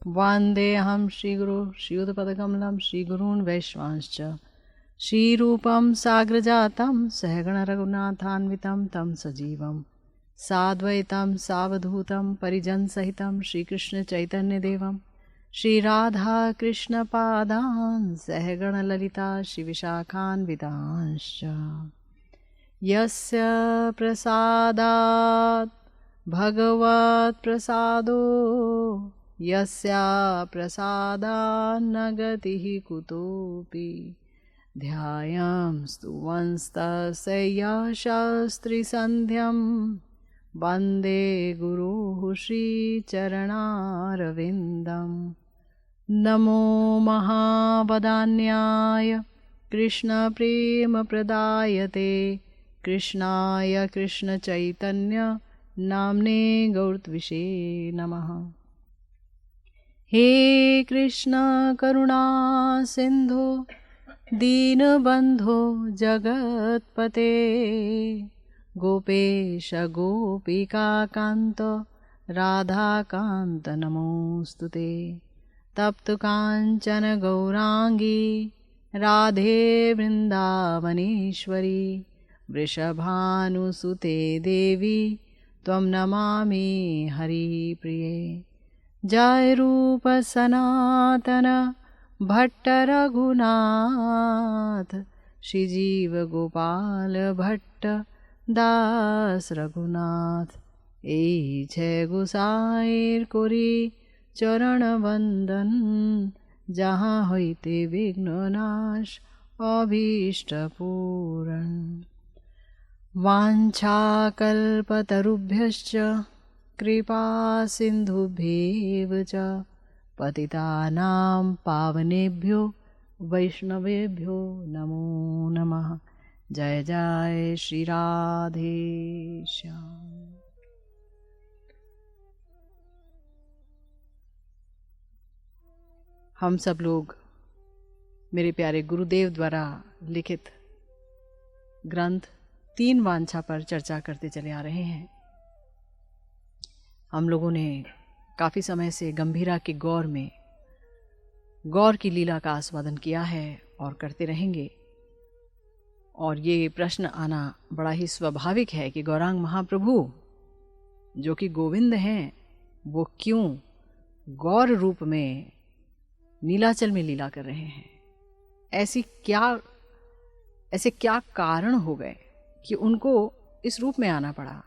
वन्देऽहं श्रीगुरो श्रीयुतपदकमलं श्रीगुरून् वैष्णवांश्च श्रीरूपं साग्रजातं सहगणरघुनाथान्वितं तं सजीवं साद्वैतं सावधूतं परिजनसहितं श्रीकृष्णचैतन्यदेवं श्रीराधाकृष्णपादान् सहगणललिता श्रीविशाखान्वितांश्च यस्य प्रसादात् भगवत्प्रसादो यस्या प्रसादान्न गतिः कुतोऽपि ध्यायां स्तुवंस्तस्य शास्त्रीसन्ध्यं वन्दे गुरुः श्रीचरणारविन्दं नमो महावदान्याय कृष्णप्रेमप्रदायते कृष्णाय कृष्णचैतन्य नाम्ने गौरत्विषे नमः। हे कृष्ण करुणा सिंधु दीनबंधो जगत्पते गोपेश गोपिका कांत राधाकांत नमोस्तुते तप्त कांचन गौरांगी राधे वृंदावनेश्वरी वृषभानुसुते देवी त्वं नमामि हरिप्रिये। जय रूप सनातन भट्ट रघुनाथ श्रीजीव गोपाल भट्ट दास रघुनाथ এই ছে গোসাইর করি চরণ বন্দন যাহা হইতে বিঘ্ননাশ অভীষ্ট পূরণ। वाञ्छाकल्पतरुभ्यश्च कृपा सिन्धुभ्येव च पतितानां पावनेभ्यो वैष्णवेभ्यो नमो नमः। जय जय श्री राधे श्याम। हम सब लोग मेरे प्यारे गुरुदेव द्वारा लिखित ग्रंथ 3 वांछा पर चर्चा करते चले आ रहे हैं। हम लोगों ने काफ़ी समय से गंभीरा के गौर में गौर की लीला का आस्वादन किया है और करते रहेंगे। और ये प्रश्न आना बड़ा ही स्वाभाविक है कि गौरांग महाप्रभु जो कि गोविंद हैं वो क्यों गौर रूप में नीलाचल में लीला कर रहे हैं। ऐसे क्या कारण हो गए कि उनको इस रूप में आना पड़ा।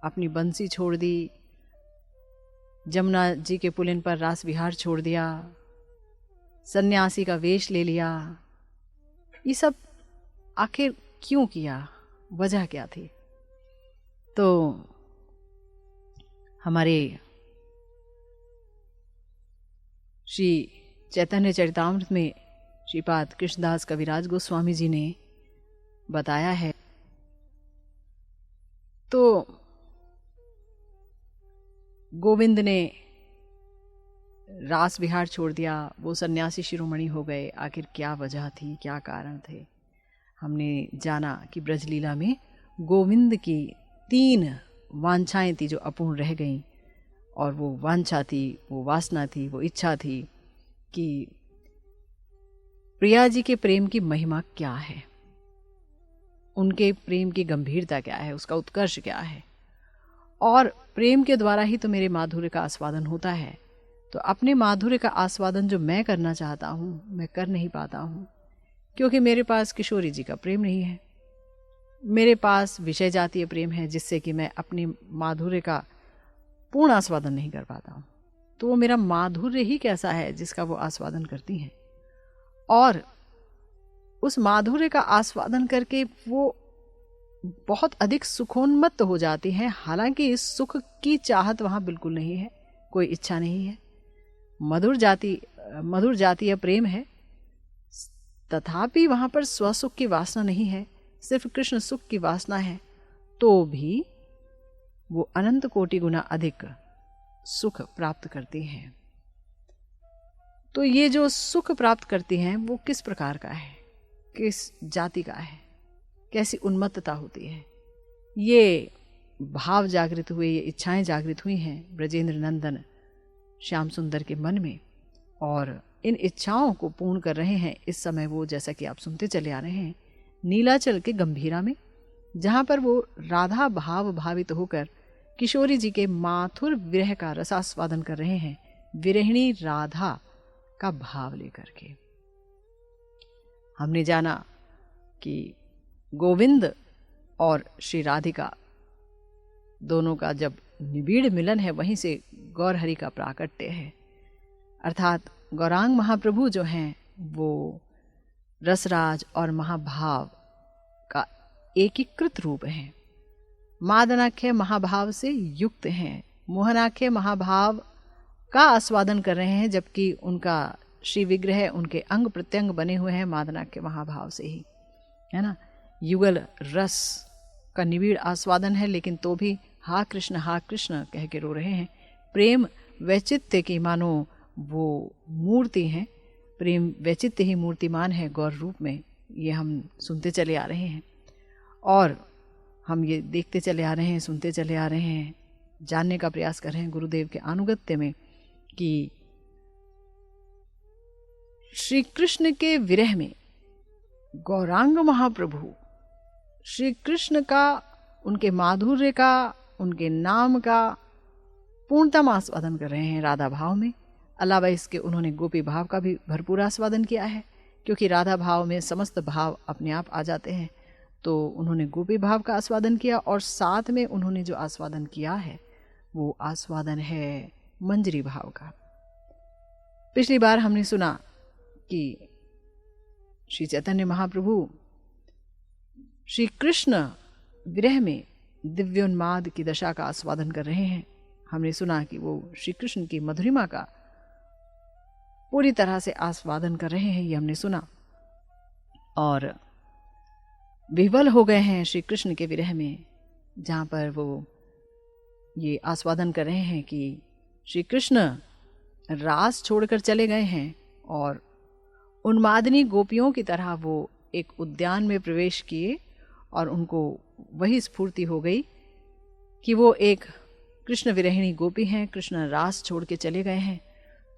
अपनी बंसी छोड़ दी, जमुना जी के पुलिन पर रास विहार छोड़ दिया, सन्यासी का वेश ले लिया। ये सब आखिर क्यों किया, वजह क्या थी? तो हमारे श्री चैतन्य चरितामृत में श्रीपाद कृष्णदास कविराज गोस्वामी जी ने बताया है। तो गोविंद ने रास विहार छोड़ दिया, वो सन्यासी शिरोमणि हो गए। आखिर क्या वजह थी, क्या कारण थे? हमने जाना कि ब्रजलीला में गोविंद की 3 वांछाएं थी जो अपूर्ण रह गईं। और वो वांछा थी, वो वासना थी, वो इच्छा थी कि प्रिया जी के प्रेम की महिमा क्या है, उनके प्रेम की गंभीरता क्या है, उसका उत्कर्ष क्या है। और प्रेम के द्वारा ही तो मेरे माधुर्य का आस्वादन होता है। तो अपने माधुर्य का आस्वादन जो मैं करना चाहता हूँ, मैं कर नहीं पाता हूँ, क्योंकि मेरे पास किशोरी जी का प्रेम नहीं है। मेरे पास विषय जातीय प्रेम है, जिससे कि मैं अपने माधुर्य का पूर्ण आस्वादन नहीं कर पाता हूँ। तो वो मेरा माधुर्य ही कैसा है जिसका वो आस्वादन करती हैं। और उस माधुर्य का आस्वादन करके वो बहुत अधिक सुखोन्मत्त हो जाती हैं। हालांकि इस सुख की चाहत वहाँ बिल्कुल नहीं है, कोई इच्छा नहीं है। मधुर जातीय प्रेम है, तथापि वहाँ पर स्वसुख की वासना नहीं है, सिर्फ कृष्ण सुख की वासना है। तो भी वो अनंत कोटि गुना अधिक सुख प्राप्त करती हैं। तो ये जो सुख प्राप्त करती हैं वो किस प्रकार का है, किस जाति का है, कैसी उन्मत्तता होती है। ये भाव जागृत हुए, ये इच्छाएं जागृत हुई हैं ब्रजेंद्र नंदन श्याम सुंदर के मन में और इन इच्छाओं को पूर्ण कर रहे हैं। इस समय वो, जैसा कि आप सुनते चले आ रहे हैं, नीलाचल के गंभीरा में, जहाँ पर वो राधा भाव भावित होकर किशोरी जी के माथुर विरह का रसास्वादन कर रहे हैं, विरहिणी राधा का भाव लेकर के। हमने जाना कि गोविंद और श्री राधिका दोनों का जब निबिड़ मिलन है, वहीं से गौरहरि का प्राकट्य है। अर्थात गौरांग महाप्रभु जो हैं वो रसराज और महाभाव का एकीकृत रूप हैं। मादनाख्य महाभाव से युक्त हैं, मोहनाख्य महाभाव का आस्वादन कर रहे हैं, जबकि उनका श्री विग्रह, उनके अंग प्रत्यंग बने हुए हैं मादनाख्य महाभाव से ही, है ना। युगल रस का निबिड़ आस्वादन है, लेकिन तो भी हा कृष्ण कह के रो रहे हैं। प्रेम वैचित्य की मानो वो मूर्ति हैं, प्रेम वैचित्य ही मूर्तिमान है गौर रूप में, ये हम सुनते चले आ रहे हैं। और हम ये देखते चले आ रहे हैं, सुनते चले आ रहे हैं, जानने का प्रयास कर रहे हैं गुरुदेव के अनुगत्य में कि श्री कृष्ण के विरह में गौरांग महाप्रभु श्री कृष्ण का, उनके माधुर्य का, उनके नाम का पूर्णतम आस्वादन कर रहे हैं राधा भाव में। अलावा इसके उन्होंने गोपी भाव का भी भरपूर आस्वादन किया है, क्योंकि राधा भाव में समस्त भाव अपने आप आ जाते हैं। तो उन्होंने गोपी भाव का आस्वादन किया, और साथ में उन्होंने जो आस्वादन किया है वो आस्वादन है मंजरी भाव का। पिछली बार हमने सुना कि श्री चैतन्य महाप्रभु श्री कृष्ण विरह में दिव्योन्माद की दशा का आस्वादन कर रहे हैं। हमने सुना कि वो श्री कृष्ण की मधुरिमा का पूरी तरह से आस्वादन कर रहे हैं, ये हमने सुना। और विह्वल हो गए हैं श्री कृष्ण के विरह में, जहाँ पर वो ये आस्वादन कर रहे हैं कि श्री कृष्ण रास छोड़कर चले गए हैं, और उन्मादिनी गोपियों की तरह वो एक उद्यान में प्रवेश किए, और उनको वही स्फूर्ति हो गई कि वो एक कृष्ण विरहिणी गोपी हैं, कृष्ण रास छोड़ के चले गए हैं।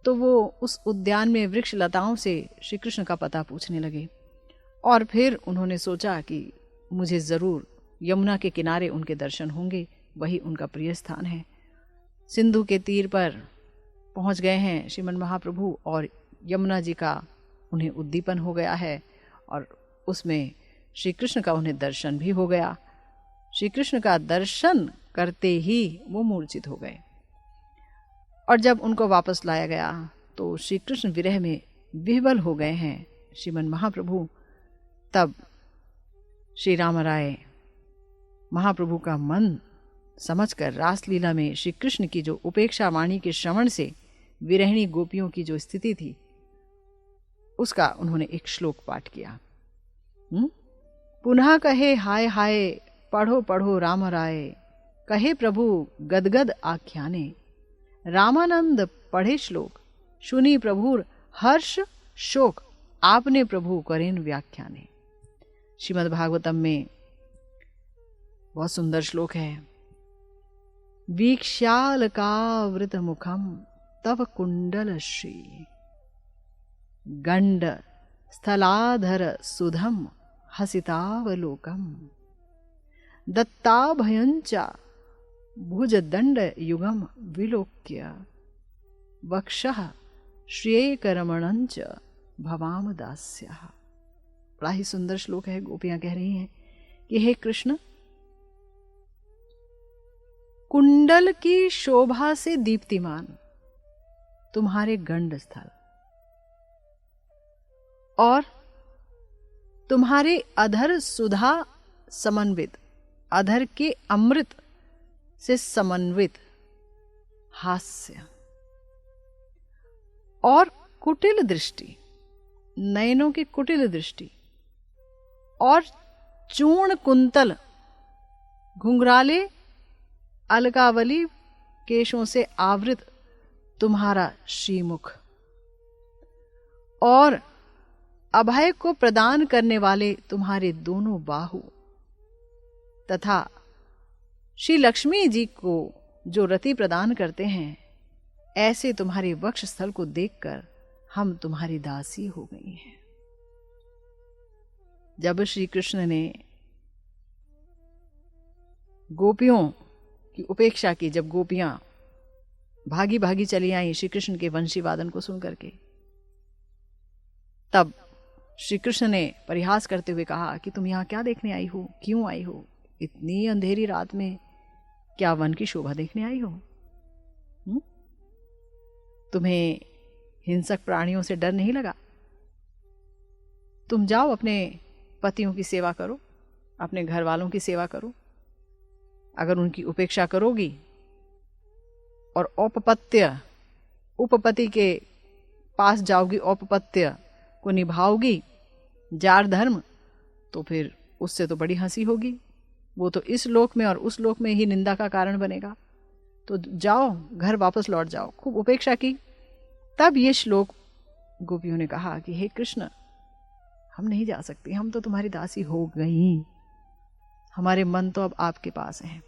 तो वो उस उद्यान में वृक्ष लताओं से श्री कृष्ण का पता पूछने लगे, और फिर उन्होंने सोचा कि मुझे ज़रूर यमुना के किनारे उनके दर्शन होंगे, वही उनका प्रिय स्थान है। सिंधु के तीर पर पहुंच गए हैं श्रीमन महाप्रभु, और यमुना जी का उन्हें उद्दीपन हो गया है, और उसमें श्री कृष्ण का उन्हें दर्शन भी हो गया। श्री कृष्ण का दर्शन करते ही वो मूर्छित हो गए, और जब उनको वापस लाया गया तो श्री कृष्ण विरह में विह्वल हो गए हैं श्रीमन महाप्रभु। तब श्री राम राय महाप्रभु का मन समझकर रासलीला में श्री कृष्ण की जो उपेक्षा वाणी के श्रवण से विरहिणी गोपियों की जो स्थिति थी, उसका उन्होंने एक श्लोक पाठ किया। पुनः कहे हाय हाय पढ़ो पढ़ो राम राय, कहे प्रभु गदगद आख्याने। रामानंद पढ़े श्लोक, सुनी प्रभुर हर्ष शोक, आपने प्रभु करेन व्याख्याने। श्रीमद् भागवतम में बहुत सुंदर श्लोक है। वीक्ष्यालकावृत मुखम तव कुंडल श्री, गंड स्थलाधर सुधम हसितावलोकम, दत्ताभयंचा भुजदंड युगम विलोक्य, वक्षः श्रेयकरमणंच भवाम दास्यः। बड़ा ही सुंदर श्लोक है। गोपियां कह रही हैं कि हे कृष्ण, कुंडल की शोभा से दीप्तिमान तुम्हारे गंड स्थल और तुम्हारे अधर सुधा समन्वित, अधर के अमृत से समन्वित हास्य और कुटिल दृष्टि, नयनों की कुटिल दृष्टि, और चूर्ण कुंतल घुंघराले अलकावली केशों से आवृत तुम्हारा श्रीमुख, और अभय को प्रदान करने वाले तुम्हारे दोनों बाहु, तथा श्री लक्ष्मी जी को जो रति प्रदान करते हैं ऐसे तुम्हारे वक्ष स्थल को देखकर हम तुम्हारी दासी हो गई हैं। जब श्री कृष्ण ने गोपियों की उपेक्षा की, जब गोपियां भागी भागी चली आई श्री कृष्ण के वंशी वादन को सुन करके, तब श्री कृष्ण ने परिहास करते हुए कहा कि तुम यहाँ क्या देखने आई हो, क्यों आई हो, इतनी अंधेरी रात में क्या वन की शोभा देखने आई हो? तुम्हें हिंसक प्राणियों से डर नहीं लगा? तुम जाओ अपने पतियों की सेवा करो, अपने घर वालों की सेवा करो। अगर उनकी उपेक्षा करोगी और उपपति के पास जाओगी, औपपत्य को निभाओगी, जार धर्म, तो फिर उससे तो बड़ी हंसी होगी। वो तो इस लोक में और उस लोक में ही निंदा का कारण बनेगा। तो जाओ, घर वापस लौट जाओ। खूब उपेक्षा की। तब ये श्लोक गोपियों ने कहा कि हे कृष्ण, हम नहीं जा सकती, हम तो तुम्हारी दासी हो गई, हमारे मन तो अब आपके पास हैं।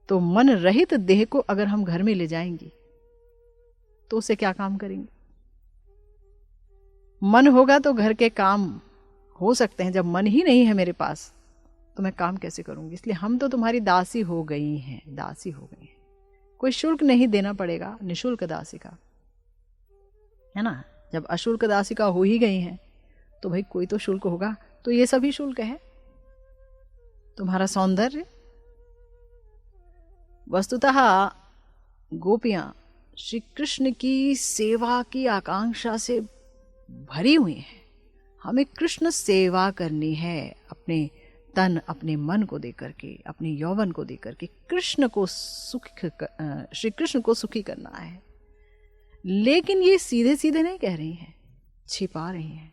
तो मन रहित देह को अगर हम घर में ले जाएंगी तो उसे क्या काम करेंगे? मन होगा तो घर के काम हो सकते हैं, जब मन ही नहीं है मेरे पास तो मैं काम कैसे करूंगी? इसलिए हम तो तुम्हारी दासी हो गई हैं, दासी हो गई हैं। कोई शुल्क नहीं देना पड़ेगा, निशुल्क दासी का, है ना। जब अशुल्क दासी का हो ही गई हैं तो भाई कोई तो शुल्क होगा। तो ये सभी शुल्क है। तुम्हारा सौंदर्य, वस्तुतः गोपियां श्री कृष्ण की सेवा की आकांक्षा से भरी हुई हैं। हमें कृष्ण सेवा करनी है, अपने तन अपने मन को देकर के, अपने यौवन को देकर के कृष्ण को श्री कृष्ण को सुखी करना है। लेकिन ये सीधे सीधे नहीं कह रही हैं, छिपा रही हैं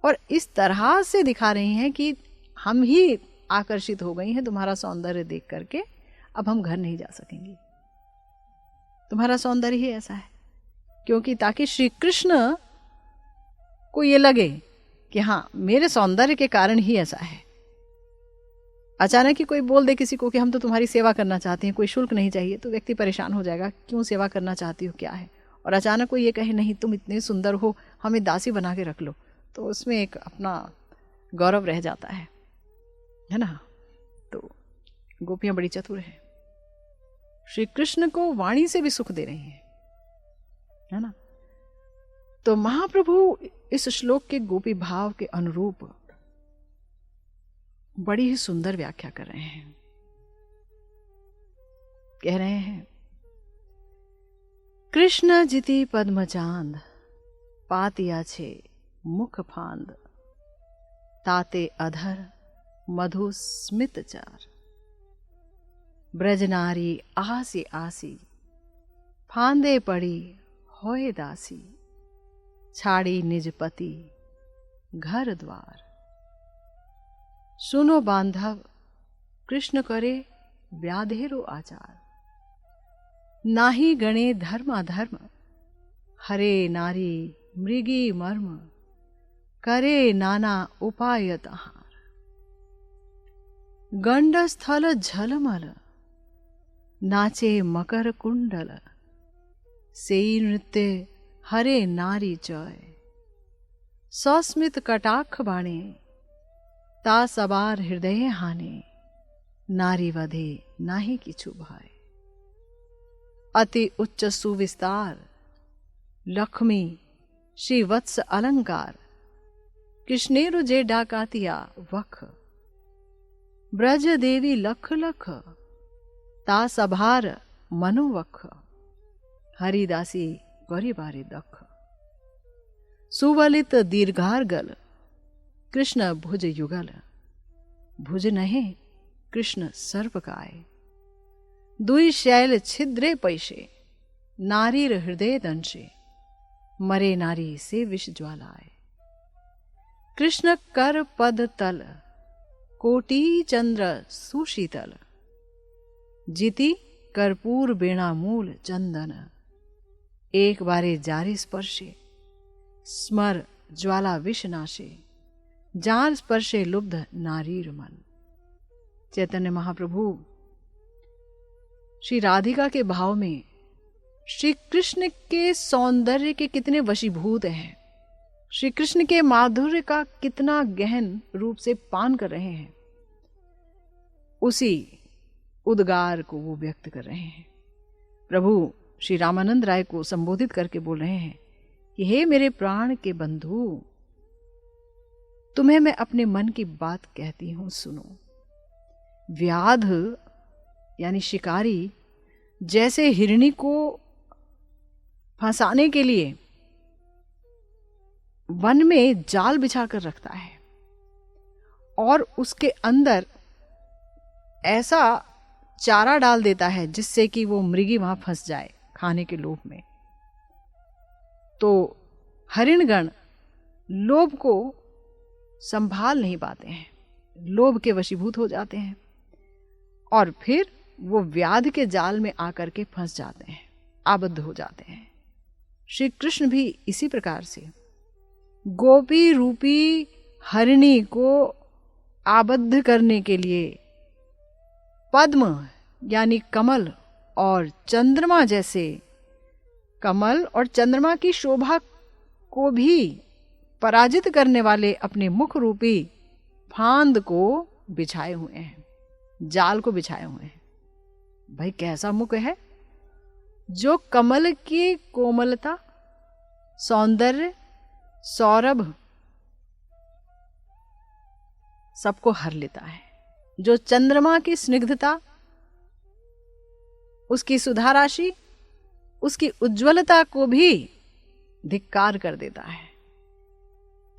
और इस तरह से दिखा रही हैं कि हम ही आकर्षित हो गई हैं तुम्हारा सौंदर्य देख करके, अब हम घर नहीं जा सकेंगे। तुम्हारा सौंदर्य ही ऐसा है, क्योंकि ताकि श्री कृष्ण को ये लगे कि हाँ, मेरे सौंदर्य के कारण ही ऐसा है। अचानक ही कोई बोल दे किसी को कि हम तो तुम्हारी सेवा करना चाहते हैं, कोई शुल्क नहीं चाहिए, तो व्यक्ति परेशान हो जाएगा, क्यों सेवा करना चाहती हो, क्या है। और अचानक कोई ये कहे नहीं, तुम इतने सुंदर हो, हमें दासी बना के रख लो, तो उसमें एक अपना गौरव रह जाता है ना। तो गोपियां बड़ी चतुर है, श्री कृष्ण को वाणी से भी सुख दे रही है ना। तो महाप्रभु इस श्लोक के गोपी भाव के अनुरूप बड़ी ही सुंदर व्याख्या कर रहे हैं। कह रहे हैं, कृष्ण जिति पद्मचांद पातिया छे मुख फांद, ताते अधर मधु स्मित चार, ब्रजनारी आसी आसी फांदे पड़ी होए दासी, छाड़ी निज पति घर द्वार। सुनो बांधव कृष्ण करे व्याधेरो आचार, नाही गणे धर्माधर्म, हरे नारी मृगी मर्म, करे नाना उपाय तहार। गंड स्थल झलमल, नाचे मकर कुंडल, सेई नृत्य हरे नारी जय। सस्मित कटाक्ष बाणे, ता सवार हृदय हाने, नारी वधे नाही किछु भय। अति उच्च सुविस्तार, लक्ष्मी श्री वत्स अलंकार, कृष्णेरु जे डाकातिया वख, ब्रज देवी लख लख, ता सभार मनोवख, हरिदासी गरीबारी दख। सुवलित दीर्घार्गल, कृष्ण भुज युगल, भुज नहे कृष्ण सर्वकाय। दुई शैल छिद्रे पैसे, नारीर हृदय दंशे, मरे नारी से विष ज्वालाए। कृष्ण कर पद तल, कोटि चंद्र सुशीतल, जिति कर्पूर बेणा मूल चंदन। एक बारे जारी स्पर्शे, स्मर ज्वाला विषनाशे, जार स्पर्शे लुब्ध नारीर मन। चैतन्य महाप्रभु श्री राधिका के भाव में श्री कृष्ण के सौंदर्य के कितने वशीभूत हैं, श्री कृष्ण के माधुर्य का कितना गहन रूप से पान कर रहे हैं, उसी उद्गार को वो व्यक्त कर रहे हैं। प्रभु श्री रामानंद राय को संबोधित करके बोल रहे हैं कि हे मेरे प्राण के बंधु, तुम्हें मैं अपने मन की बात कहती हूं, सुनो। व्याध यानी शिकारी जैसे हिरणी को फंसाने के लिए वन में जाल बिछाकर रखता है और उसके अंदर ऐसा चारा डाल देता है जिससे कि वो मृगी वहां फंस जाए खाने के लोभ में, तो हरिणगण लोभ को संभाल नहीं पाते हैं, लोभ के वशीभूत हो जाते हैं और फिर वो व्याध के जाल में आकर के फंस जाते हैं, आबद्ध हो जाते हैं। श्री कृष्ण भी इसी प्रकार से गोपी रूपी हरिणी को आबद्ध करने के लिए पद्म यानी कमल और चंद्रमा जैसे, कमल और चंद्रमा की शोभा को भी पराजित करने वाले अपने मुख रूपी फांद को बिछाए हुए हैं, जाल को बिछाए हुए हैं। भाई कैसा मुख है जो कमल की कोमलता, सौंदर्य, सौरभ सबको हर लेता है, जो चंद्रमा की स्निग्धता, उसकी सुधा राशि, उसकी उज्ज्वलता को भी धिक्कार कर देता है।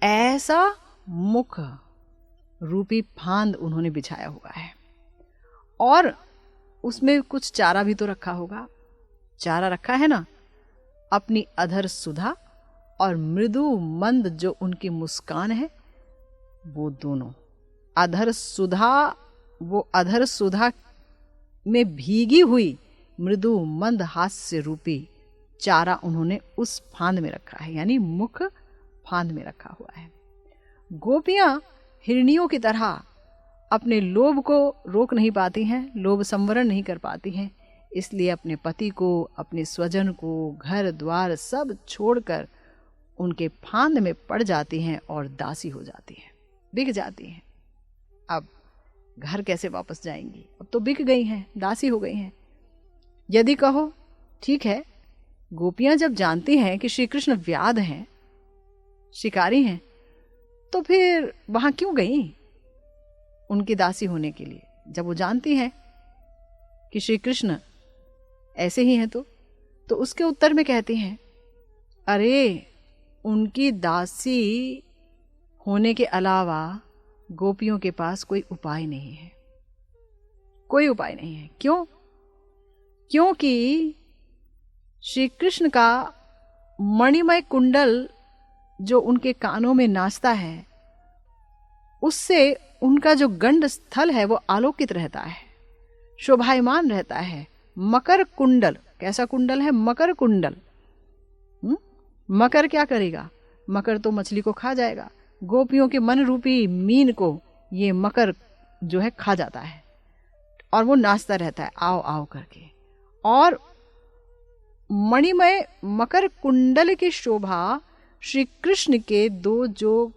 ऐसा मुख रूपी फांद उन्होंने बिछाया हुआ है और उसमें कुछ चारा भी तो रखा होगा। चारा रखा है ना, अपनी अधर सुधा और मृदु मंद जो उनकी मुस्कान है, वो दोनों अधर सुधा, वो अधर सुधा में भीगी हुई मृदु मंद हास्य रूपी चारा उन्होंने उस फांद में रखा है, यानी मुख फांद में रखा हुआ है। गोपियां हिरनियों की तरह अपने लोभ को रोक नहीं पाती हैं, लोभ संवरण नहीं कर पाती हैं, इसलिए अपने पति को, अपने स्वजन को, घर द्वार सब छोड़कर उनके फांद में पड़ जाती हैं और दासी हो जाती हैं, बिक जाती हैं। अब घर कैसे वापस जाएंगी, अब तो बिक गई हैं, दासी हो गई हैं। यदि कहो ठीक है, गोपियां जब जानती हैं कि श्री कृष्ण व्याध हैं, शिकारी हैं, तो फिर वहां क्यों गई उनकी दासी होने के लिए, जब वो जानती हैं कि श्री कृष्ण ऐसे ही हैं। तो उसके उत्तर में कहती हैं, अरे उनकी दासी होने के अलावा गोपियों के पास कोई उपाय नहीं है, कोई उपाय नहीं है। क्यों? क्योंकि श्री कृष्ण का मणिमय कुंडल जो उनके कानों में नाचता है, उससे उनका जो गंड स्थल है वो आलोकित रहता है, शोभायमान रहता है। मकर कुंडल, कैसा कुंडल है? मकर कुंडल। मकर क्या करेगा? मकर तो मछली को खा जाएगा, गोपियों के मन रूपी मीन को ये मकर जो है खा जाता है और वो नाचता रहता है आओ आओ करके। और मणिमय मकर कुंडल की शोभा श्री कृष्ण के दो जो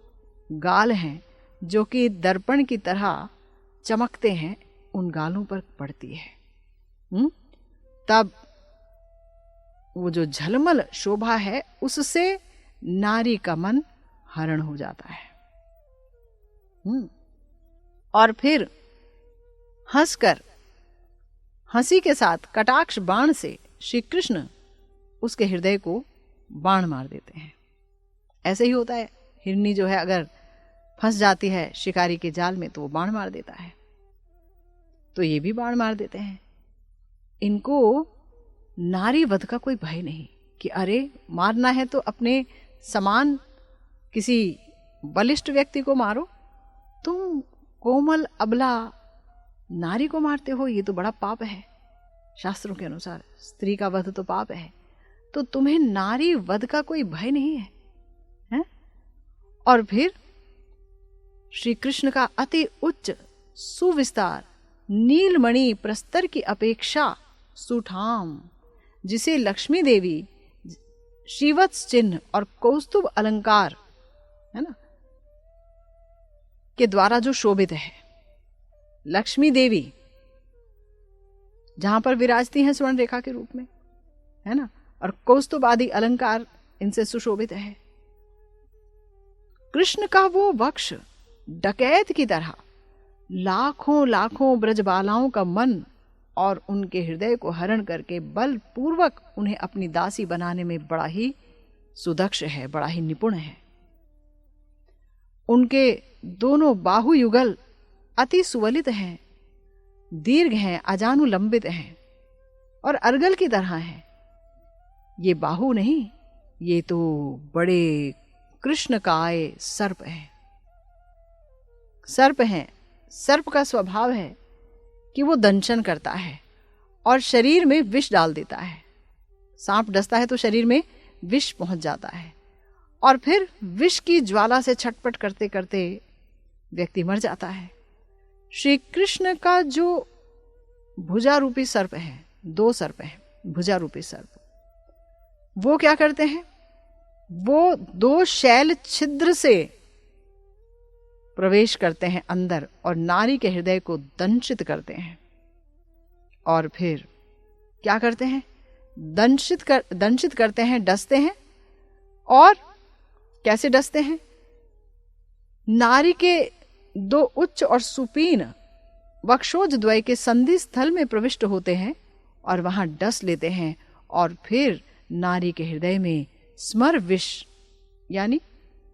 गाल हैं, जो कि दर्पण की तरह चमकते हैं, उन गालों पर पड़ती है। तब वो जो झलमल शोभा है, उससे नारी का मन हरण हो जाता है। और फिर हंसकर, हंसी के साथ कटाक्ष बाण से श्री कृष्ण उसके हृदय को बाण मार देते हैं। ऐसे ही होता है, हिरनी जो है अगर फंस जाती है शिकारी के जाल में तो वो बाण मार देता है, तो ये भी बाण मार देते हैं। इनको नारी वध का कोई भय नहीं कि अरे मारना है तो अपने समान किसी बलिष्ठ व्यक्ति को मारो, तुम कोमल अबला नारी को मारते हो, ये तो बड़ा पाप है। शास्त्रों के अनुसार स्त्री का वध तो पाप है, तो तुम्हें नारी वध का कोई भय नहीं है, हैं? और फिर श्री कृष्ण का अति उच्च सुविस्तार नीलमणि प्रस्तर की अपेक्षा सुठाम जिसे लक्ष्मी देवी श्रीवत्स चिन्ह और कौस्तुभ अलंकार, है ना, के द्वारा जो शोभित है, लक्ष्मी देवी जहां पर विराजती हैं स्वर्ण रेखा के रूप में, है ना, और कौस्तुभ आदि अलंकार इनसे सुशोभित है। कृष्ण का वो वक्ष डकैत की तरह लाखों लाखों ब्रजबालाओं का मन और उनके हृदय को हरण करके बलपूर्वक उन्हें अपनी दासी बनाने में बड़ा ही सुदक्ष है, बड़ा ही निपुण है। उनके दोनों बाहु युगल अति सुवलित हैं, दीर्घ हैं, अजानुलंबित हैं और अर्गल की तरह हैं। ये बाहु नहीं, ये तो बड़े कृष्णकाय सर्प हैं। सर्प हैं। सर्प का स्वभाव है कि वो दंशन करता है और शरीर में विष डाल देता है। सांप डसता है तो शरीर में विष पहुंच जाता है और फिर विष की ज्वाला से छटपट करते करते व्यक्ति मर जाता है। श्री कृष्ण का जो भुजा रूपी सर्प है, 2 सर्प हैं भुजा रूपी सर्प, वो क्या करते हैं? वो 2 शैल छिद्र से प्रवेश करते हैं अंदर और नारी के हृदय को दंशित करते हैं। और फिर क्या करते हैं? दंशित करते हैं, डसते हैं। और कैसे डसते हैं? नारी के 2 उच्च और सुपीन वक्षोज द्वय के संधि स्थल में प्रविष्ट होते हैं और वहां डस लेते हैं और फिर नारी के हृदय में स्मर विष यानी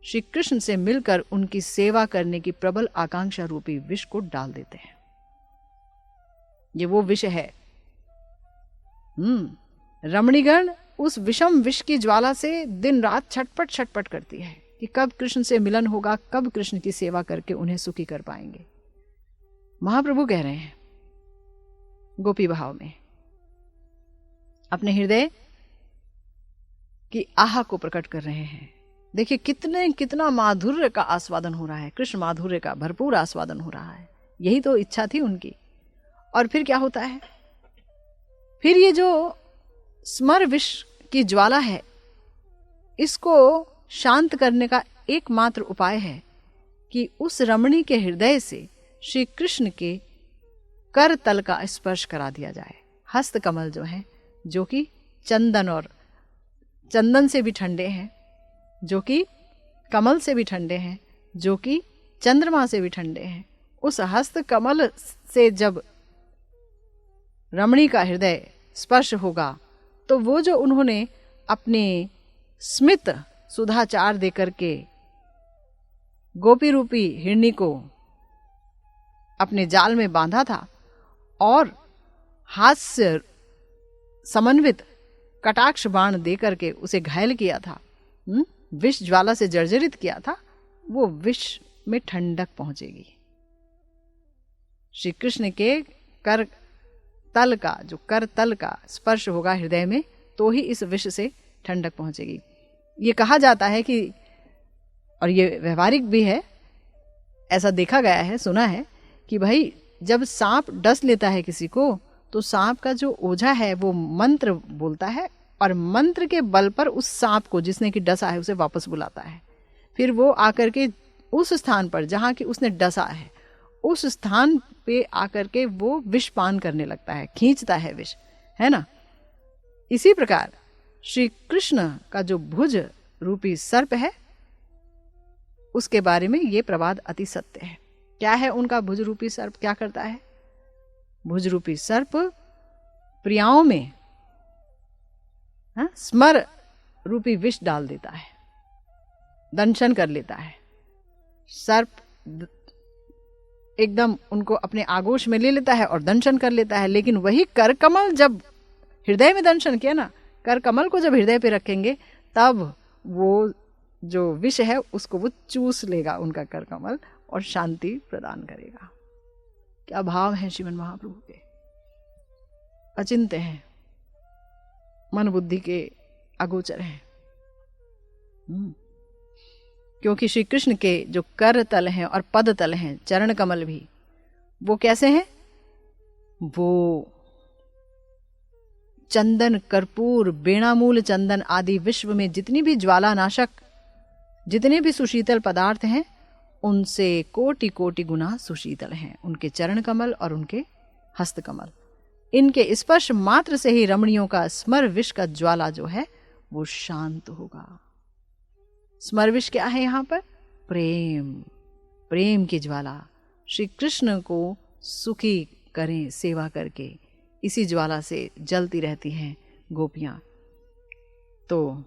श्री कृष्ण से मिलकर उनकी सेवा करने की प्रबल आकांक्षा रूपी विष को डाल देते हैं। ये वो विष है। रमणीगण उस विषम विष की ज्वाला से दिन रात छटपट छटपट करती है कि कब कृष्ण से मिलन होगा, कब कृष्ण की सेवा करके उन्हें सुखी कर पाएंगे। महाप्रभु कह रहे हैं गोपी भाव में अपने हृदय की आह को प्रकट कर रहे हैं। देखिए कितना माधुर्य का आस्वादन हो रहा है, कृष्ण माधुर्य का भरपूर आस्वादन हो रहा है। यही तो इच्छा थी उनकी। और फिर क्या होता है? फिर ये जो स्मर विष की ज्वाला है, इसको शांत करने का एकमात्र उपाय है कि उस रमणी के हृदय से श्री कृष्ण के कर तल का स्पर्श करा दिया जाए। हस्त कमल जो है, जो कि चंदन से भी ठंडे हैं, जो कि कमल से भी ठंडे हैं, जो कि चंद्रमा से भी ठंडे हैं, उस हस्त कमल से जब रमणी का हृदय स्पर्श होगा तो वो जो उन्होंने अपने स्मित सुधाचार देकर के गोपी रूपी हिरणी को अपने जाल में बांधा था और हास्य समन्वित कटाक्ष बाण देकर के उसे घायल किया था, विष ज्वाला से जर्जरित किया था, वो विष में ठंडक पहुंचेगी। श्री कृष्ण के कर तल का स्पर्श होगा हृदय में, तो ही इस विष से ठंडक पहुंचेगी। ये कहा जाता है कि, और ये व्यवहारिक भी है, ऐसा देखा गया है, सुना है कि भाई जब सांप डस लेता है किसी को तो सांप का जो ओझा है वो मंत्र बोलता है और मंत्र के बल पर उस सांप को जिसने कि डसा है उसे वापस बुलाता है। फिर वो आकर के उस स्थान पर जहां कि उसने डसा है उस स्थान पे आकर के वो विष पान करने लगता है, खींचता है विष, है ना। इसी प्रकार श्री कृष्ण का जो भुज रूपी सर्प है उसके बारे में ये प्रवाद अति सत्य है। क्या है उनका भुज रूपी सर्प? क्या करता है? भुज रूपी सर्प प्रियाओं में स्मर रूपी विष डाल देता है, दंशन कर लेता है। सर्प एकदम उनको अपने आगोश में ले लेता है और दंशन कर लेता है। लेकिन वही कर कमल जब हृदय में दंशन किया ना, कर कमल को जब हृदय पे रखेंगे तब वो जो विष है उसको वो चूस लेगा उनका कर कमल और शांति प्रदान करेगा। क्या भाव है श्रीमन महाप्रभु के, अचिंत्य हैं, मन बुद्धि के अगोचर हैं। क्योंकि श्री कृष्ण के जो कर तल हैं और पद तल हैं, चरण कमल भी, वो कैसे हैं? वो चंदन, कर्पूर, बेणामूल चंदन आदि विश्व में जितनी भी ज्वालानाशक, जितने भी सुशीतल पदार्थ हैं, उनसे कोटि कोटि गुना सुशीतल हैं उनके चरण कमल और उनके हस्त कमल। इनके स्पर्श मात्र से ही रमणियों का स्मर विष का ज्वाला जो है वो शांत होगा। स्मर विष क्या है यहाँ पर? प्रेम, प्रेम की ज्वाला। श्री कृष्ण को सुखी करें सेवा करके, इसी ज्वाला से जलती रहती हैं गोपियां। तो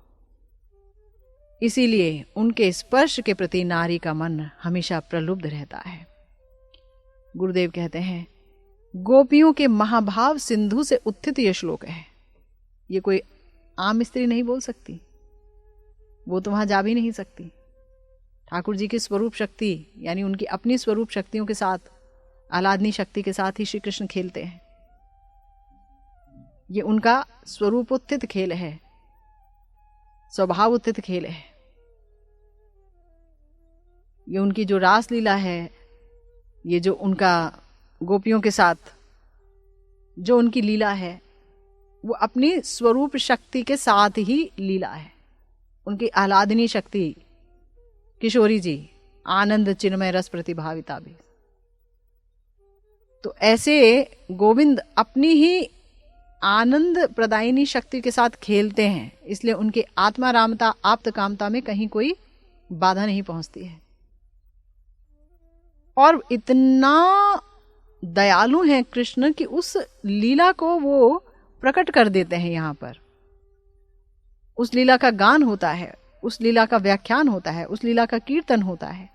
इसीलिए उनके स्पर्श के प्रति नारी का मन हमेशा प्रलुब्ध रहता है। गुरुदेव कहते हैं, गोपियों के महाभाव सिंधु से उत्थित यह श्लोक है। ये कोई आम स्त्री नहीं बोल सकती, वो तो वहां जा भी नहीं सकती। ठाकुर जी की स्वरूप शक्ति यानी उनकी अपनी स्वरूप शक्तियों के साथ, आह्लादनी शक्ति के साथ ही श्री कृष्ण खेलते हैं। ये उनका स्वरूपोत्थित खेल है, स्वभाव उत्थित खेल है। ये उनकी जो रास लीला है, ये जो उनका गोपियों के साथ जो उनकी लीला है, वो अपनी स्वरूप शक्ति के साथ ही लीला है। उनकी आह्लादनी शक्ति किशोरी जी, आनंद चिन्मय रस प्रतिभाविता भी। तो ऐसे गोविंद अपनी ही आनंद प्रदायिनी शक्ति के साथ खेलते हैं, इसलिए उनकी आत्मा रामता, आप्त कामता में कहीं कोई बाधा नहीं पहुंचती है। और इतना दयालु हैं कृष्ण कि उस लीला को वो प्रकट कर देते हैं। यहाँ पर उस लीला का गान होता है, उस लीला का व्याख्यान होता है, उस लीला का कीर्तन होता है,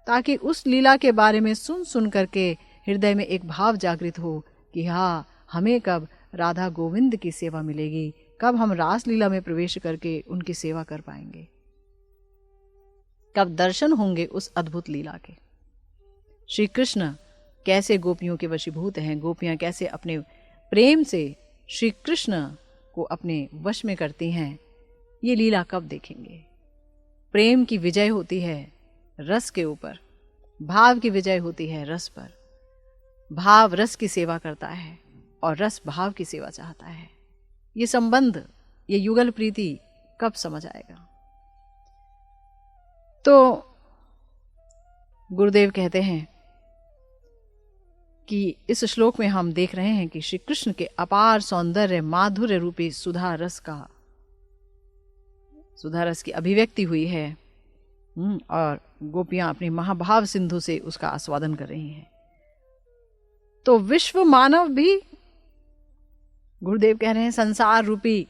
ताकि उस लीला के बारे में सुन सुन करके हृदय में एक भाव जागृत हो कि हाँ, हमें कब राधा गोविंद की सेवा मिलेगी, कब हम रास लीला में प्रवेश करके उनकी सेवा कर पाएंगे, कब दर्शन होंगे उस अद्भुत लीला के। श्री कृष्ण कैसे गोपियों के वशीभूत हैं, गोपियां कैसे अपने प्रेम से श्री कृष्ण को अपने वश में करती हैं, ये लीला कब देखेंगे। प्रेम की विजय होती है रस के ऊपर, भाव की विजय होती है रस पर। भाव रस की सेवा करता है और रस भाव की सेवा चाहता है। ये संबंध, ये युगल प्रीति कब समझ आएगा। तो गुरुदेव कहते हैं कि इस श्लोक में हम देख रहे हैं कि श्री कृष्ण के अपार सौंदर्य माधुर्य रूपी सुधा रस की अभिव्यक्ति हुई है और गोपियां अपने महाभाव सिंधु से उसका आस्वादन कर रही हैं। तो विश्व मानव भी, गुरुदेव कह रहे हैं, संसार रूपी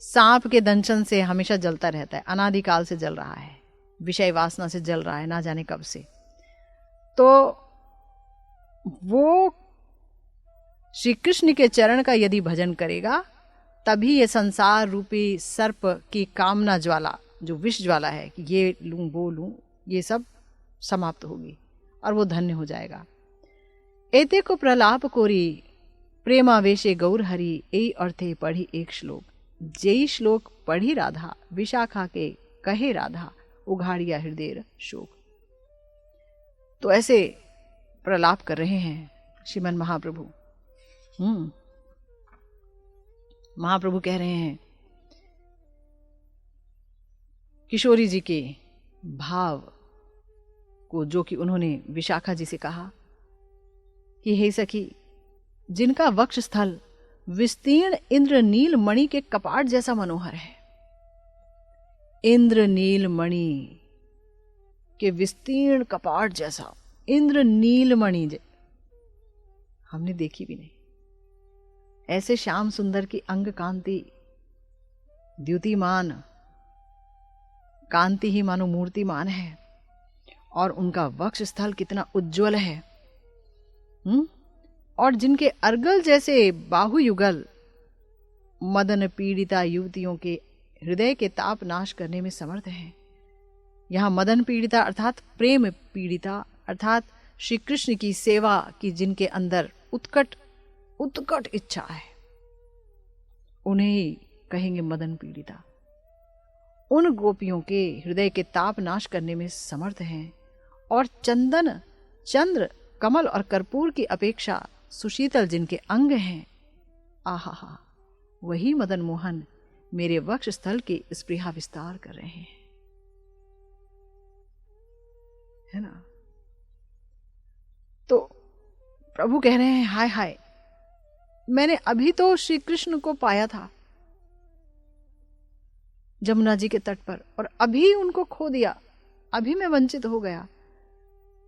सांप के दंशन से हमेशा जलता रहता है, अनादिकाल से जल रहा है, विषय वासना से जल रहा है, ना जाने कब से। तो वो श्री कृष्ण के चरण का यदि भजन करेगा, तभी ये संसार रूपी सर्प की कामना ज्वाला, जो विष ज्वाला है कि ये लूं वो लूं, ये सब समाप्त होगी और वो धन्य हो जाएगा। एते को प्रलाप कोरी प्रेमावेशे गौर हरि, ए अर्थे पढ़ी एक श्लोक, जेई श्लोक पढ़ी राधा, विशाखा के कहे राधा, उघाड़िया हृदय शोक। तो ऐसे प्रलाप कर रहे हैं श्रीमन महाप्रभु। महाप्रभु कह रहे हैं किशोरी जी के भाव को, जो कि उन्होंने विशाखा जी से कहा कि हे सखी, जिनका वक्ष स्थल विस्तीर्ण इंद्रनील मणि के कपाट जैसा मनोहर है, इंद्रनील मणि के विस्तीर्ण कपाट जैसा, इंद्रनील मणि हमने देखी भी नहीं। ऐसे श्याम सुंदर की अंग कांति, द्युतिमान कांति ही मानो मूर्तिमान है, और उनका वक्ष स्थल कितना उज्ज्वल है। और जिनके अर्गल जैसे बाहुयुगल मदन पीड़िता युवतियों के हृदय के ताप नाश करने में समर्थ हैं। यहां मदन पीड़िता अर्थात प्रेम पीड़िता, अर्थात श्री कृष्ण की सेवा की जिनके अंदर उत्कट इच्छा है, उन्हें ही कहेंगे मदन पीड़िता। उन गोपियों के हृदय के ताप नाश करने में समर्थ हैं, और चंदन, चंद्र, कमल और कर्पूर की अपेक्षा सुशीतल जिनके अंग हैं, आहा, वही मदन मोहन मेरे वक्ष स्थल की स्पृहा विस्तार कर रहे हैं, है ना। तो प्रभु कह रहे हैं, हाय हाय, मैंने अभी तो श्री कृष्ण को पाया था जमुना जी के तट पर, और अभी उनको खो दिया, अभी मैं वंचित हो गया।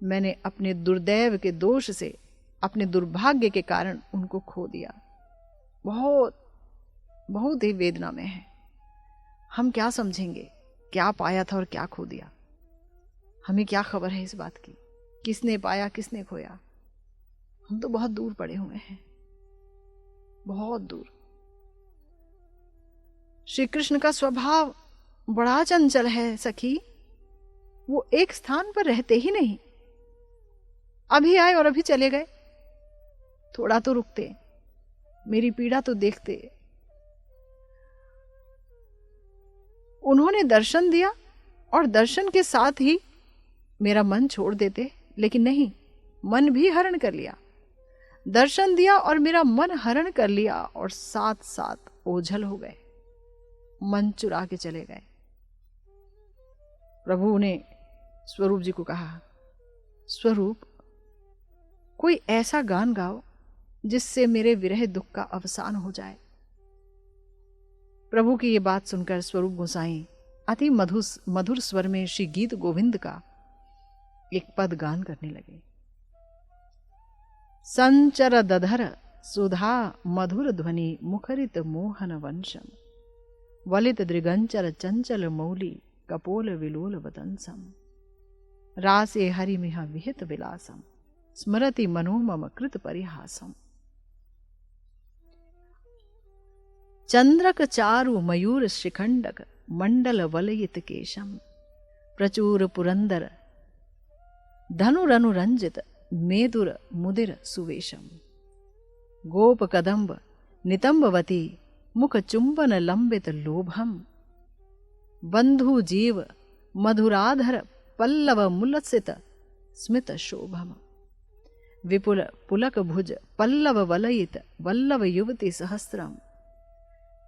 मैंने अपने दुर्दैव के दोष से, अपने दुर्भाग्य के कारण उनको खो दिया। बहुत बहुत ही वेदना में है। हम क्या समझेंगे, क्या पाया था और क्या खो दिया? हमें क्या खबर है इस बात की, किसने पाया किसने खोया? हम तो बहुत दूर पड़े हुए हैं, बहुत दूर। श्री कृष्ण का स्वभाव बड़ा चंचल है सखी, वो एक स्थान पर रहते ही नहीं। अभी आए और अभी चले गए। थोड़ा तो रुकते, मेरी पीड़ा तो देखते। उन्होंने दर्शन दिया और दर्शन के साथ ही मेरा मन छोड़ देते, लेकिन नहीं, मन भी हरण कर लिया। दर्शन दिया और मेरा मन हरण कर लिया और साथ साथ ओझल हो गए, मन चुरा के चले गए। प्रभु ने स्वरूप जी को कहा, स्वरूप, कोई ऐसा गान गाओ जिससे मेरे विरह दुख का अवसान हो जाए। प्रभु की ये बात सुनकर स्वरूप गोसाई अति मधुर स्वर में श्री गीत गोविंद का एक पद गान करने लगे। संचर दधर सुधा मधुर ध्वनि मुखरित मोहन वंशम, वलित दृगंचर चंचल मौली कपोल विलोल वदंसम, रासे हरिमिह विहित विलासम, स्मरति मनोमम कृत परिहासम। चंद्रक चारु मयूर शिखंडक मंडल वलयित केशम, प्रचुर पुरंदर धनुरनुरंजित मेदुर मुदिर सुवेशम, गोप कदम्ब नितंबवती मुख चुंबन लंबित लोभम, बंधु जीव मधुराधर पल्लव मुलसित स्मित शोभम, विपुल पुलक भुज पल्लव वलयित वल्लभ युवती सहस्रम,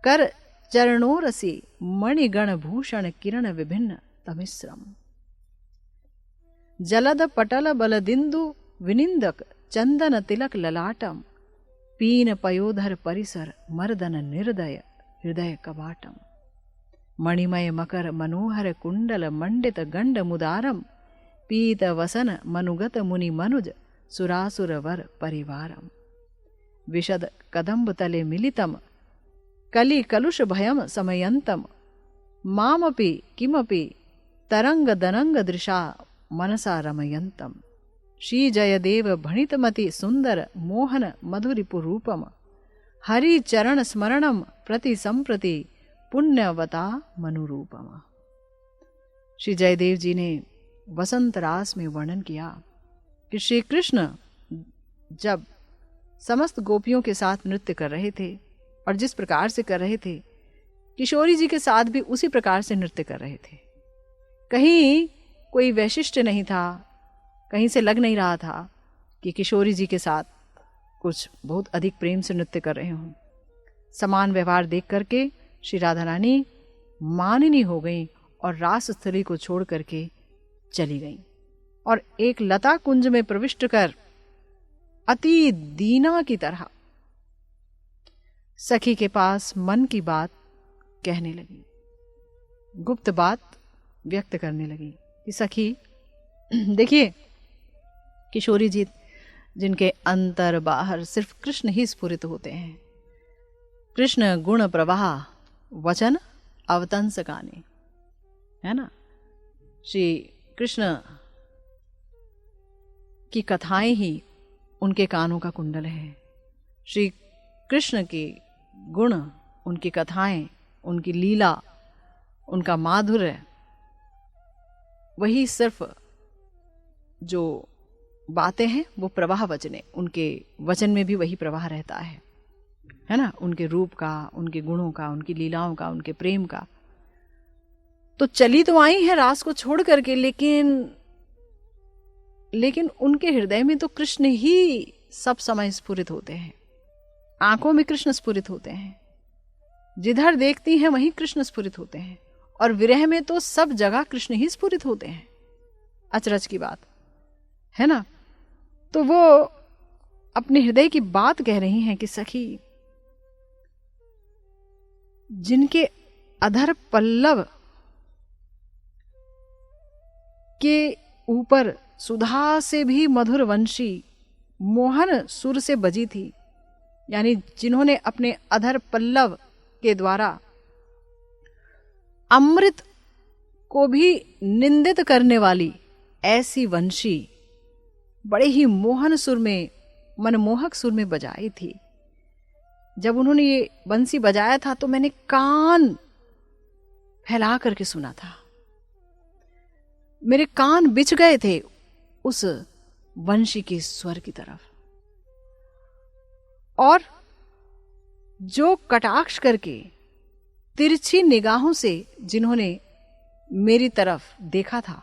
कर चरणोरसी मणिगण भूषण किरण विभिन्न तमिश्रम, जलद पटल बलदिंदु विनिंदक चंदन तिलक ललाटम, पीन पयोधर परिसर मर्दन निर्दय हृदय कवाटम, मणिमय मकर मनोहर कुंडल मंडित गंड मुदारम, पीत वसन मनुगत मुनि मनुज सुरासुर वर परिवारम, विशद कदम्ब तले मिलितम कलि कलुष भयम समयंतम, मामपि किमपि तरंग दनंग दृशा मनसा रमयंतम, श्री जयदेव भणितमति सुंदर मोहन मधुरिपु रूपम, हरि चरण स्मरणम प्रति संप्रति पुण्यवता मनुरूपम। श्री जयदेव जी ने वसंत रास में वर्णन किया कि श्री कृष्ण जब समस्त गोपियों के साथ नृत्य कर रहे थे, और जिस प्रकार से कर रहे थे, किशोरी जी के साथ भी उसी प्रकार से नृत्य कर रहे थे। कहीं कोई वैशिष्ट्य नहीं था, कहीं से लग नहीं रहा था कि किशोरी जी के साथ कुछ बहुत अधिक प्रेम से नृत्य कर रहे हों। समान व्यवहार देख करके श्री राधा रानी मानिनी हो गई और रास स्थली को छोड़ करके चली गई, और एक लता कुंज में प्रविष्ट कर अति दीना की तरह सखी के पास मन की बात कहने लगी, गुप्त बात व्यक्त करने लगी कि सखी देखिए, किशोरी जी जिनके अंतर बाहर सिर्फ कृष्ण ही स्फुरित होते हैं, कृष्ण गुण प्रवाह वचन अवतंस गाने, है ना। श्री कृष्ण की कथाएं ही उनके कानों का कुंडल है। श्री कृष्ण के गुण, उनकी कथाएं, उनकी लीला, उनका माधुर्य, वही सिर्फ जो बातें हैं वो प्रवाह वचने, उनके वचन में भी वही प्रवाह रहता है ना, उनके रूप का, उनके गुणों का, उनकी लीलाओं का, उनके प्रेम का। तो चली तो आई है रास को छोड़ करके, लेकिन उनके हृदय में तो कृष्ण ही सब समय स्फुरित होते हैं, आंखों में कृष्ण स्फुरित होते हैं। जिधर देखती हैं वहीं कृष्ण स्फुरित होते हैं, और विरह में तो सब जगह कृष्ण ही स्फुरित होते हैं। अचरज की बात है ना। तो वो अपने हृदय की बात कह रही हैं कि सखी, जिनके अधर पल्लव के ऊपर सुधा से भी मधुर वंशी मोहन सुर से बजी थी, यानी जिन्होंने अपने अधर पल्लव के द्वारा अमृत को भी निंदित करने वाली ऐसी वंशी बड़े ही मोहन सुर में, मनमोहक सुर में बजाई थी। जब उन्होंने ये बंसी बजाया था तो मैंने कान फैला करके सुना था। मेरे कान बिछ गए थे उस वंशी के स्वर की तरफ। और जो कटाक्ष करके तिरछी निगाहों से जिन्होंने मेरी तरफ देखा था,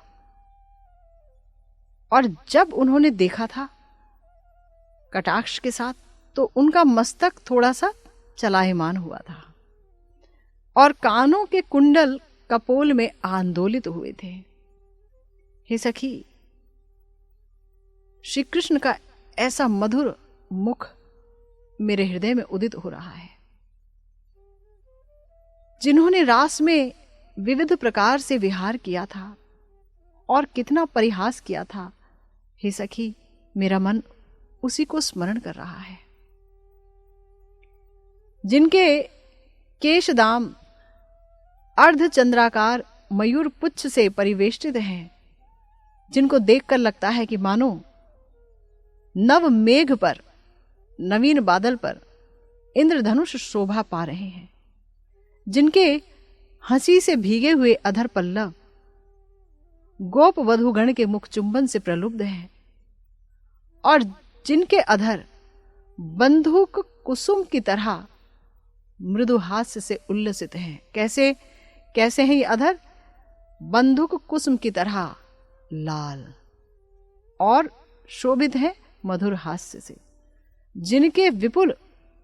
और जब उन्होंने देखा था कटाक्ष के साथ, तो उनका मस्तक थोड़ा सा चलायमान हुआ था और कानों के कुंडल कपोल में आंदोलित हुए थे। हे सखी, श्री कृष्ण का ऐसा मधुर मुख मेरे हृदय में उदित हो रहा है, जिन्होंने रास में विविध प्रकार से विहार किया था और कितना परिहास किया था। हे सखी, मेरा मन उसी को स्मरण कर रहा है। जिनके केशदाम अर्धचंद्राकार मयूर पुच्छ से परिवेष्टित हैं, जिनको देखकर लगता है कि मानो नव मेघ पर, नवीन बादल पर इंद्रधनुष शोभा पा रहे हैं। जिनके हंसी से भीगे हुए अधर पल्लव गोप वधुगण के मुख चुंबन से प्रलुब्ध हैं, और जिनके अधर बंधुक कुसुम की तरह मृदु हास्य से उल्लसित हैं। कैसे कैसे हैं ये अधर? बंधुक कुसुम की तरह लाल और शोभित हैं मधुर हास्य से। जिनके विपुल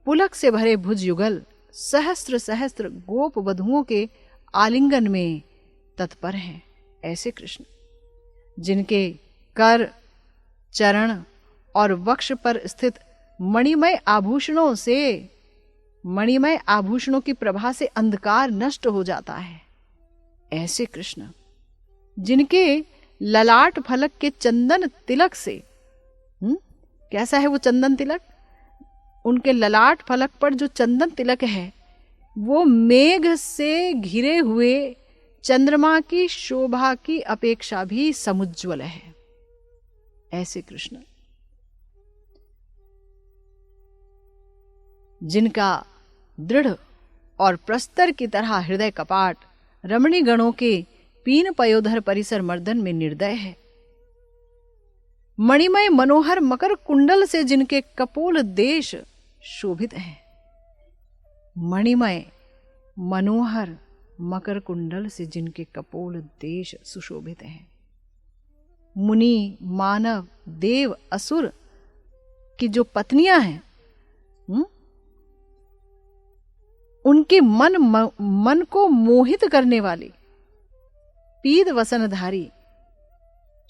पुलक से भरे भुज युगल सहस्त्र सहस्त्र गोप वधुओं के आलिंगन में तत्पर हैं। ऐसे कृष्ण, जिनके कर, चरण और वक्ष पर स्थित मणिमय आभूषणों की प्रभा से अंधकार नष्ट हो जाता है। ऐसे कृष्ण, जिनके ललाट फलक के चंदन तिलक से, कैसा है वो चंदन तिलक? उनके ललाट फलक पर जो चंदन तिलक है वो मेघ से घिरे हुए चंद्रमा की शोभा की अपेक्षा भी समुज्वल है। ऐसे कृष्ण, जिनका दृढ़ और प्रस्तर की तरह हृदय कपाट रमणी गणों के पीन पयोधर परिसर मर्दन में निर्दय है। मणिमय मनोहर मकर कुंडल से जिनके कपोल देश शोभित हैं। मणिमय मनोहर मकर कुंडल से जिनके कपोल देश सुशोभित हैं। मुनि, मानव, देव, असुर की जो पत्नियां हैं, उनके मन को मोहित करने वाली पीद वसनधारी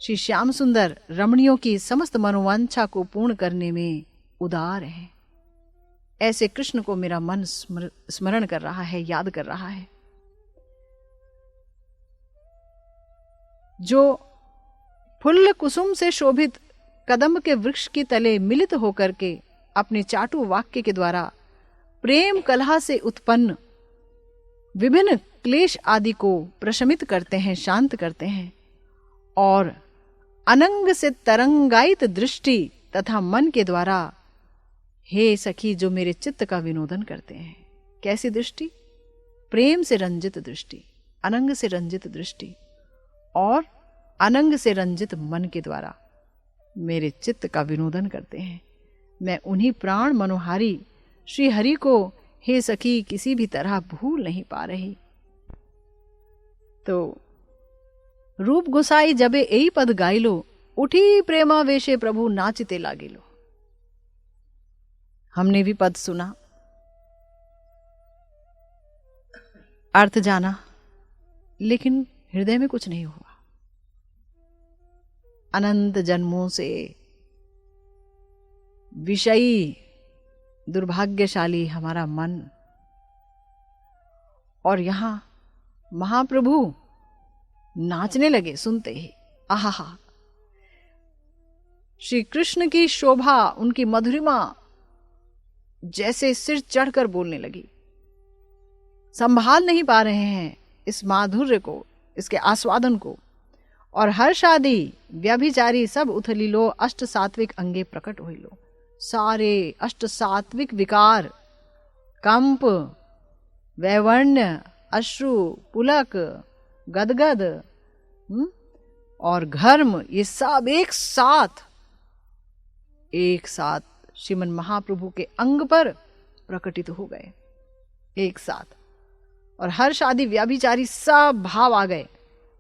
श्री श्याम सुंदर रमणियों की समस्त मनोवांछा को पूर्ण करने में उदार है। ऐसे कृष्ण को मेरा मन स्मरण कर रहा है, याद कर रहा है, जो फुल्ल कुसुम से शोभित कदम्ब के वृक्ष की तले मिलित होकर के अपने चाटु वाक्य के द्वारा प्रेम कलह से उत्पन्न विभिन्न क्लेश आदि को प्रशमित करते हैं, शांत करते हैं, और अनंग से तरंगायित दृष्टि तथा मन के द्वारा, हे सखी, जो मेरे चित्त का विनोदन करते हैं। कैसी दृष्टि? प्रेम से रंजित दृष्टि, अनंग से रंजित दृष्टि और अनंग से रंजित मन के द्वारा मेरे चित्त का विनोदन करते हैं। मैं उन्हीं प्राण मनोहारी श्री हरि को, हे सखी, किसी भी तरह भूल नहीं पा रही। तो रूप गुसाई जबे एई पद गाइलो, उठी प्रेमावेशे प्रभु नाचिते लागिलो। हमने भी पद सुना। अर्थ जाना, लेकिन हृदय में कुछ नहीं हुआ। अनंत जन्मों से विषयी दुर्भाग्यशाली हमारा मन, और यहां महाप्रभु नाचने लगे सुनते ही। आहा, श्री कृष्ण की शोभा, उनकी मधुरिमा जैसे सिर चढ़कर बोलने लगी। संभाल नहीं पा रहे हैं इस माधुर्य को, इसके आस्वादन को। और हर्ष आदि व्यभिचारी सब उथलीलो, अष्ट सात्विक अंगे प्रकट हुई लो। सारे अष्ट सात्विक विकार, कंप, वैवर्ण्य, अश्रु, पुलक, गदगद और घर्म, ये सब एक साथ श्रीमन महाप्रभु के अंग पर प्रकटित हो गए, एक साथ। और हर्ष आदि व्याभिचारी सब भाव आ गए।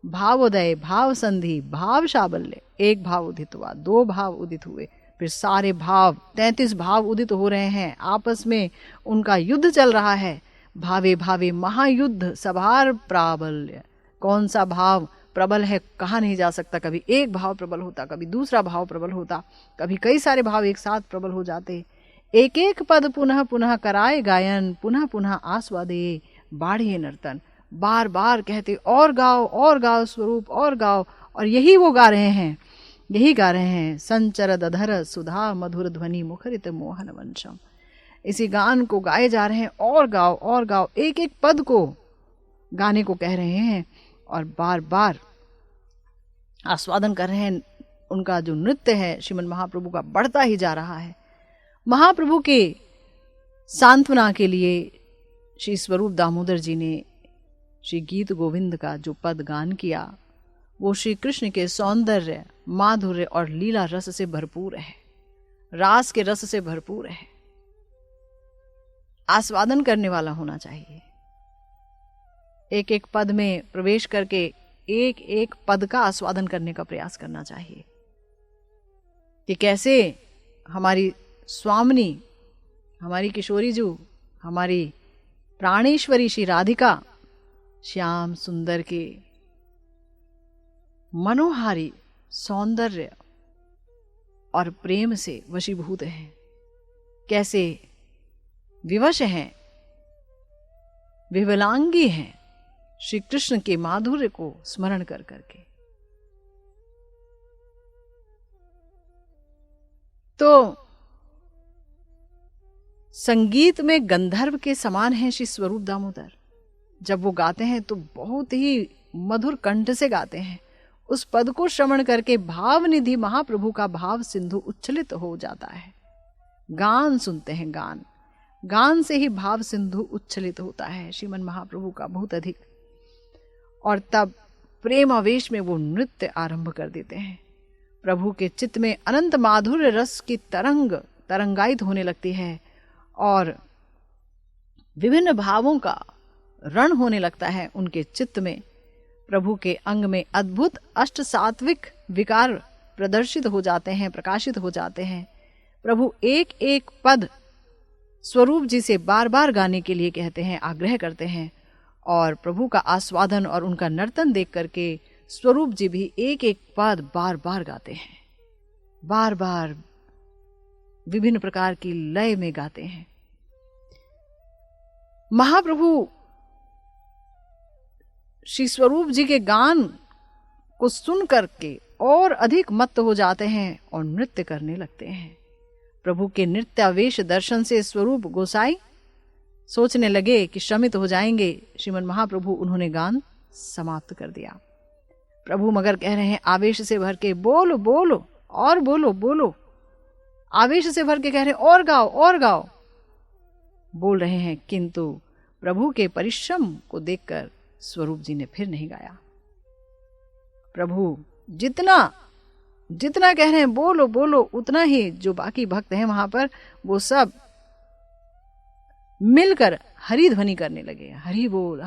भावोदय, भाव संधि, भाव शाबल्य, एक भाव उदित हुआ, दो भाव उदित हुए, फिर सारे भाव 33 भाव उदित हो रहे हैं। आपस में उनका युद्ध चल रहा है। भावे भावे महायुद्ध, सभार प्राबल्य। कौन सा भाव प्रबल है कहा नहीं जा सकता। कभी एक भाव प्रबल होता, कभी दूसरा भाव प्रबल होता, कभी कई सारे भाव एक साथ प्रबल हो जाते। एक एक पद पुनः पुनः कराए गायन, पुनः पुनः आस्वादे बाढ़िए नर्तन। बार बार कहते और गाओ स्वरूप, और गाओ। और यही वो गा रहे हैं, यही गा रहे हैं। संचरद अधर सुधा मधुर ध्वनि मुखरित मोहन वंशम। इसी गान को गाए जा रहे हैं, और गाओ, एक एक पद को गाने को कह रहे हैं और बार बार आस्वादन कर रहे हैं। उनका जो नृत्य है श्रीमन महाप्रभु का बढ़ता ही जा रहा है। महाप्रभु के सांत्वना के लिए श्री स्वरूप दामोदर जी ने श्री गीत गोविंद का जो पद गान किया, वो श्री कृष्ण के सौंदर्य, माधुर्य और लीला रस से भरपूर है, रास के रस से भरपूर है। आस्वादन करने वाला होना चाहिए। एक एक पद में प्रवेश करके एक एक पद का आस्वादन करने का प्रयास करना चाहिए कि कैसे हमारी स्वामिनी, हमारी किशोरी जू, हमारी प्राणेश्वरी श्री राधिका श्याम सुंदर के मनोहारी सौंदर्य और प्रेम से वशीभूत हैं, कैसे विवश हैं, विवलांगी हैं श्री कृष्ण के माधुर्य को स्मरण कर करके। तो संगीत में गंधर्व के समान है श्री स्वरूप दामोदर। जब वो गाते हैं तो बहुत ही मधुर कंठ से गाते हैं। उस पद को श्रवण करके भाव निधि महाप्रभु का भाव सिंधु उच्छलित हो जाता है। गान सुनते हैं, गान से ही भाव सिंधु उच्छलित होता है श्रीमन महाप्रभु का बहुत अधिक। और तब प्रेम आवेश में वो नृत्य आरंभ कर देते हैं। प्रभु के चित्त में अनंत माधुर्य रस की तरंगायित होने लगती है और विभिन्न भावों का रण होने लगता है उनके चित्त में। प्रभु के अंग में अद्भुत अष्ट सात्विक विकार प्रदर्शित हो जाते हैं, प्रकाशित हो जाते हैं। प्रभु एक एक पद स्वरूप जी से बार बार गाने के लिए कहते हैं, आग्रह करते हैं। और प्रभु का आस्वादन और उनका नर्तन देख करके स्वरूप जी भी एक एक पद बार बार गाते हैं, बार बार विभिन्न प्रकार की लय में गाते हैं। महाप्रभु श्री स्वरूप जी के गान को सुन करके और अधिक मत्त हो जाते हैं और नृत्य करने लगते हैं। प्रभु के नृत्यावेश दर्शन से स्वरूप गोसाई सोचने लगे कि श्रमित हो जाएंगे श्रीमन महाप्रभु। उन्होंने गान समाप्त कर दिया। प्रभु मगर कह रहे हैं आवेश से भर के, बोलो बोलो और बोलो। आवेश से भर के कह रहे हैं और गाओ बोल रहे हैं, किंतु प्रभु के परिश्रम को देखकर स्वरूप जी ने फिर नहीं गाया। प्रभु जितना कह रहे हैं बोलो, उतना ही जो बाकी भक्त हैं वहां पर वो सब मिलकर हरि ध्वनि करने लगे। हरि बोल।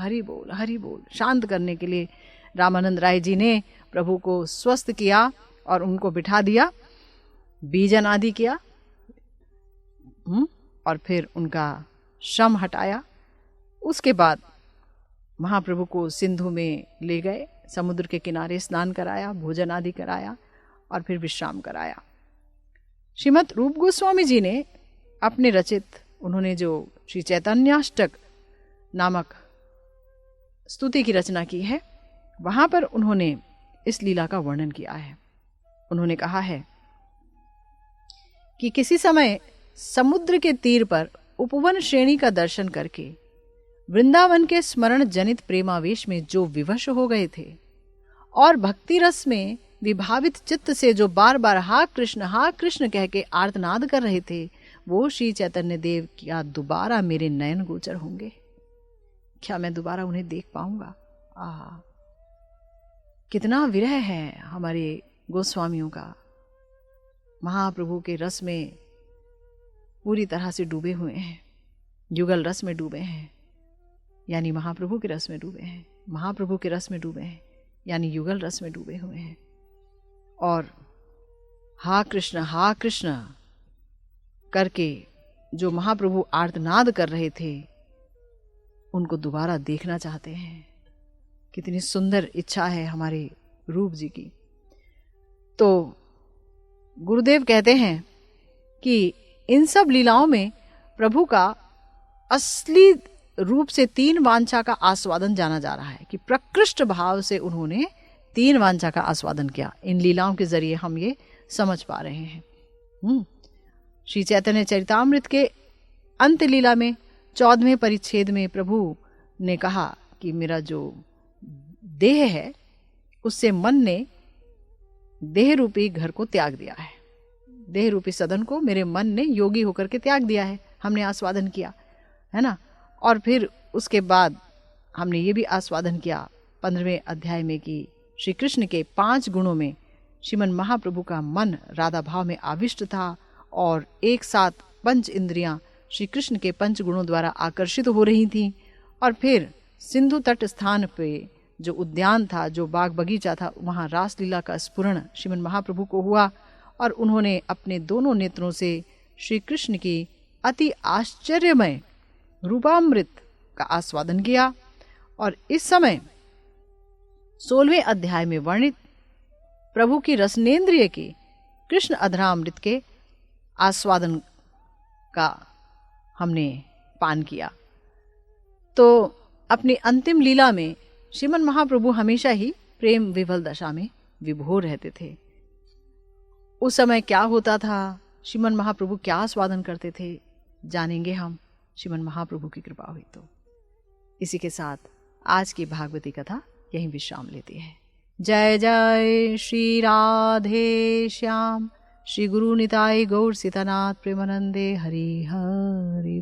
शांत करने के लिए रामानंद राय जी ने प्रभु को स्वस्थ किया और उनको बिठा दिया, बीजन आदि किया और फिर उनका श्रम हटाया। उसके बाद महाप्रभु को सिंधु में ले गए, समुद्र के किनारे स्नान कराया, भोजन आदि कराया और फिर विश्राम कराया। श्रीमद् रूप गोस्वामी जी ने अपने रचित, उन्होंने जो श्री चैतन्याष्टक नामक स्तुति की रचना की है, वहां पर उन्होंने इस लीला का वर्णन किया है। उन्होंने कहा है कि किसी समय समुद्र के तीर पर उपवन श्रेणी का दर्शन करके वृंदावन के स्मरण जनित प्रेमावेश में जो विवश हो गए थे और भक्ति रस में विभावित चित्त से जो बार बार हा कृष्ण कह के आर्तनाद कर रहे थे, वो श्री चैतन्य देव क्या दोबारा मेरे नयन गोचर होंगे? क्या मैं दोबारा उन्हें देख पाऊंगा? कितना विरह है हमारे गोस्वामियों का। महाप्रभु के रस में पूरी तरह से डूबे हुए हैं, युगल रस में डूबे हैं, यानी महाप्रभु के रस में डूबे हैं, महाप्रभु के रस में डूबे हैं, यानी युगल रस में डूबे हुए हैं। और हा कृष्ण करके जो महाप्रभु आर्तनाद कर रहे थे, उनको दोबारा देखना चाहते हैं। कितनी सुंदर इच्छा है हमारे रूप जी की। तो गुरुदेव कहते हैं कि इन सब लीलाओं में प्रभु का असली रूप से 3 वांछा का आस्वादन जाना जा रहा है, कि प्रकृष्ट भाव से उन्होंने 3 वांछा का आस्वादन किया। इन लीलाओं के जरिए हम ये समझ पा रहे हैं। श्री चैतन्य चरितामृत के अंत लीला में 14वें परिच्छेद में प्रभु ने कहा कि मेरा जो देह है उससे मन ने देह रूपी घर को त्याग दिया है, देह रूपी सदन को मेरे मन ने योगी होकर के त्याग दिया है। हमने आस्वादन किया है ना। और फिर उसके बाद हमने ये भी आस्वादन किया 15वें अध्याय में कि श्री कृष्ण के 5 गुणों में श्रीमन महाप्रभु का मन राधा भाव में आविष्ट था और एक साथ 5 इंद्रियां श्री कृष्ण के 5 गुणों द्वारा आकर्षित हो रही थीं। और फिर सिंधु तट स्थान पे जो उद्यान था, जो बाग बगीचा था, वहाँ रासलीला का स्फुरण श्रीमन महाप्रभु को हुआ और उन्होंने अपने दोनों नेत्रों से श्री कृष्ण की अति आश्चर्यमय रूपामृत का आस्वादन किया। और इस समय 16वें अध्याय में वर्णित प्रभु की रसनेन्द्रिय की कृष्ण अधरामृत के आस्वादन का हमने पान किया। तो अपनी अंतिम लीला में श्रीमन महाप्रभु हमेशा ही प्रेम विभल दशा में विभोर रहते थे। उस समय क्या होता था, श्रीमन महाप्रभु क्या आस्वादन करते थे, जानेंगे हम श्रीमन महाप्रभु की कृपा हुई तो। इसी के साथ आज की भागवती कथा यहीं विश्राम लेती है। जय जय श्री राधे श्याम, श्री गुरु निताई गौर सीतानाथ प्रेमानंदे हरि हरि।